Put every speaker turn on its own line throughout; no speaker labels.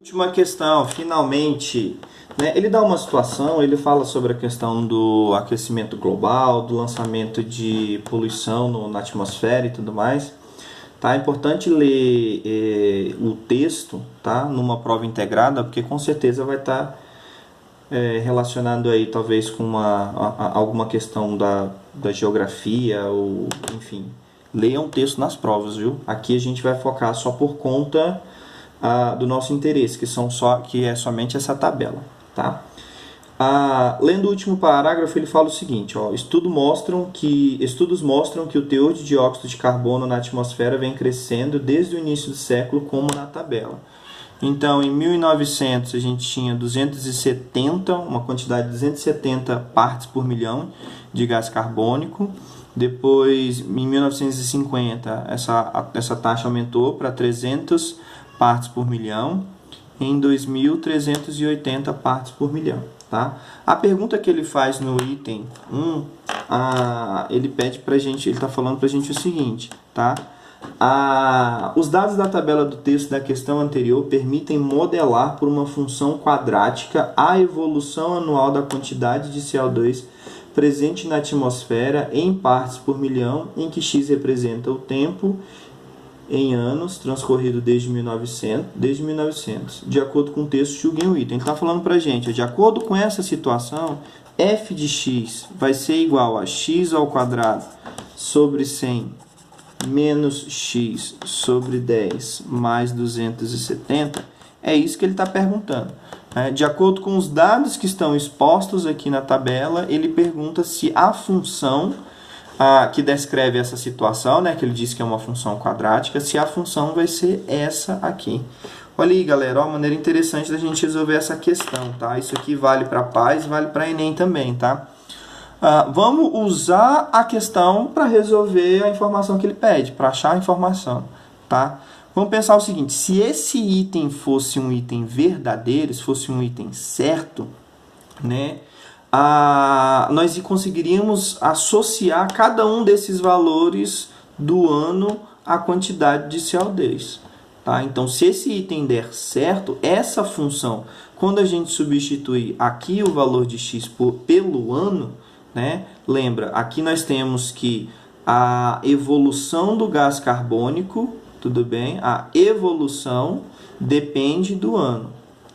Última questão, finalmente, né? Ele dá uma situação, ele fala sobre a questão do aquecimento global, do lançamento de poluição na atmosfera e tudo mais. Tá? É importante ler o texto, tá? Numa prova integrada, porque com certeza vai estar relacionado aí talvez com alguma questão da geografia ou enfim. Leia um texto nas provas, viu? Aqui a gente vai focar só por conta do nosso interesse, que é somente essa tabela, tá? Lendo o último parágrafo, ele fala o seguinte, ó, estudos mostram que o teor de dióxido de carbono na atmosfera vem crescendo desde o início do século, como na tabela. Então, em 1900 a gente tinha 270, uma quantidade de 270 partes por milhão de gás carbônico. Depois, em 1950, essa taxa aumentou para 300 partes por milhão. Em 2000, 380 partes por milhão. Tá? A pergunta que ele faz no item 1, ele pede pra gente, ele está falando para a gente o seguinte, tá? Os dados da tabela do texto da questão anterior permitem modelar por uma função quadrática a evolução anual da quantidade de CO2 presente na atmosfera em partes por milhão, em que x representa o tempo em anos transcorrido desde 1900, de acordo com o texto, julguem o item. Ele está falando para a gente, de acordo com essa situação, f de x vai ser igual a x ao quadrado sobre 100 menos x sobre 10 mais 270, é isso que ele está perguntando. De acordo com os dados que estão expostos aqui na tabela, ele pergunta se a função que descreve essa situação, né, que ele diz que é uma função quadrática, se a função vai ser essa aqui. Olha aí, galera, uma maneira interessante da gente resolver essa questão, tá? Isso aqui vale para PAS, vale para Enem também, tá? Vamos usar a questão para resolver a informação que ele pede, para achar a informação, tá? Vamos pensar o seguinte, se esse item fosse um item verdadeiro, se fosse um item certo, né, nós conseguiríamos associar cada um desses valores do ano à quantidade de CO2. Tá? Então, se esse item der certo, essa função, quando a gente substituir aqui o valor de x pelo ano, né? Lembra, aqui nós temos que a evolução do gás carbônico, tudo bem? A evolução depende do ano,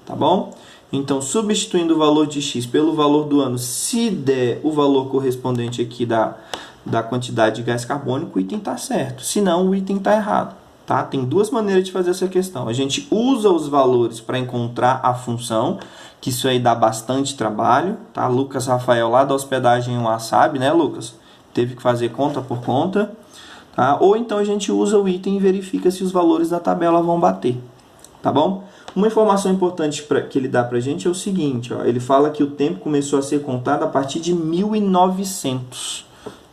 tá bom? Então, substituindo o valor de x pelo valor do ano, se der o valor correspondente aqui da quantidade de gás carbônico, o item está certo. Se não, o item está errado. Tá? Tem duas maneiras de fazer essa questão. A gente usa os valores para encontrar a função, que isso aí dá bastante trabalho. Tá? Lucas Rafael, lá da hospedagem lá, sabe, né, Lucas? Teve que fazer conta por conta. Tá? Ou então a gente usa o item e verifica se os valores da tabela vão bater. Tá bom? Uma informação importante que ele dá para a gente é o seguinte, ó, ele fala que o tempo começou a ser contado a partir de 1900,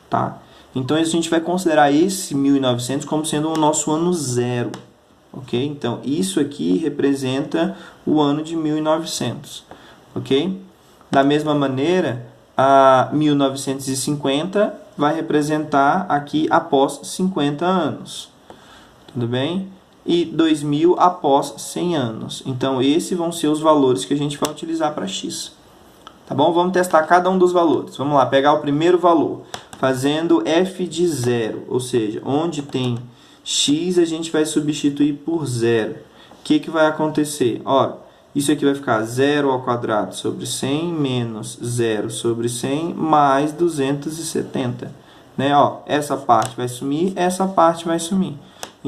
tá? Então a gente vai considerar esse 1900 como sendo o nosso ano zero, ok? Então isso aqui representa o ano de 1900, ok? Da mesma maneira, a 1950 vai representar aqui após 50 anos, tudo bem? E 2000 após 100 anos. Então, esses vão ser os valores que a gente vai utilizar para x. Tá bom? Vamos testar cada um dos valores. Vamos lá, pegar o primeiro valor, fazendo f de 0, ou seja, onde tem x, a gente vai substituir por 0. O que vai acontecer? Ora, isso aqui vai ficar 0 ao quadrado sobre 100 menos 0 sobre 100 mais 270. Né? Ó, essa parte vai sumir, essa parte vai sumir.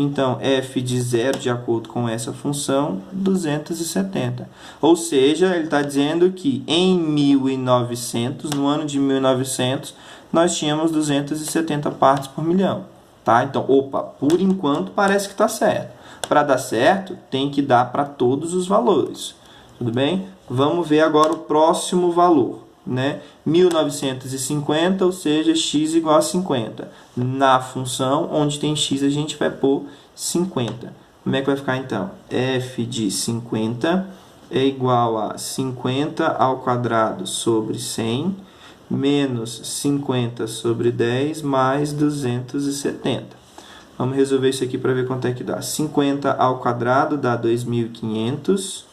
Então, f de 0, de acordo com essa função, 270. Ou seja, ele está dizendo que em 1900, no ano de 1900, nós tínhamos 270 partes por milhão. Tá? Então, por enquanto parece que está certo. Para dar certo, tem que dar para todos os valores. Tudo bem? Vamos ver agora o próximo valor. Né? 1950, ou seja, x igual a 50. Na função, onde tem x, a gente vai pôr 50. Como é que vai ficar, então? f de 50 é igual a 50 ao quadrado sobre 100, menos 50 sobre 10, mais 270. Vamos resolver isso aqui para ver quanto é que dá. 50 ao quadrado dá 2.500.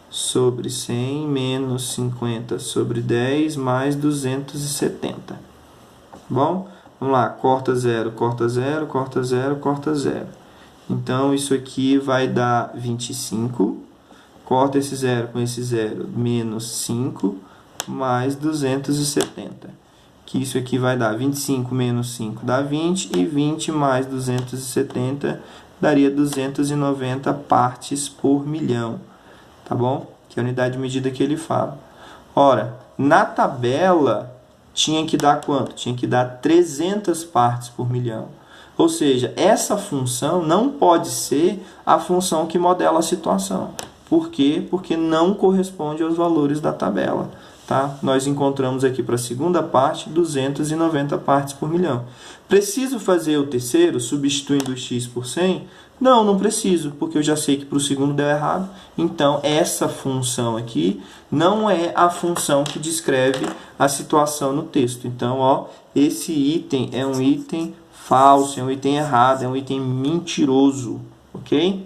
sobre 100 menos 50 sobre 10 mais 270. Bom, vamos lá, corta 0, corta 0, corta 0, corta 0. Então, isso aqui vai dar 25. Corta esse 0 com esse 0, menos 5 mais 270. Que isso aqui vai dar 25 menos 5 dá 20, e 20 mais 270 daria 290 partes por milhão. Tá bom? Que é a unidade de medida que ele fala. Ora, na tabela tinha que dar quanto? Tinha que dar 300 partes por milhão. Ou seja, essa função não pode ser a função que modela a situação. Por quê? Porque não corresponde aos valores da tabela. Tá? Nós encontramos aqui para a segunda parte 290 partes por milhão. Preciso fazer o terceiro substituindo o x por 100? Não, não preciso, porque eu já sei que para o segundo deu errado. Então, essa função aqui não é a função que descreve a situação no texto. Então, ó, esse item é um item falso, é um item errado, é um item mentiroso, ok?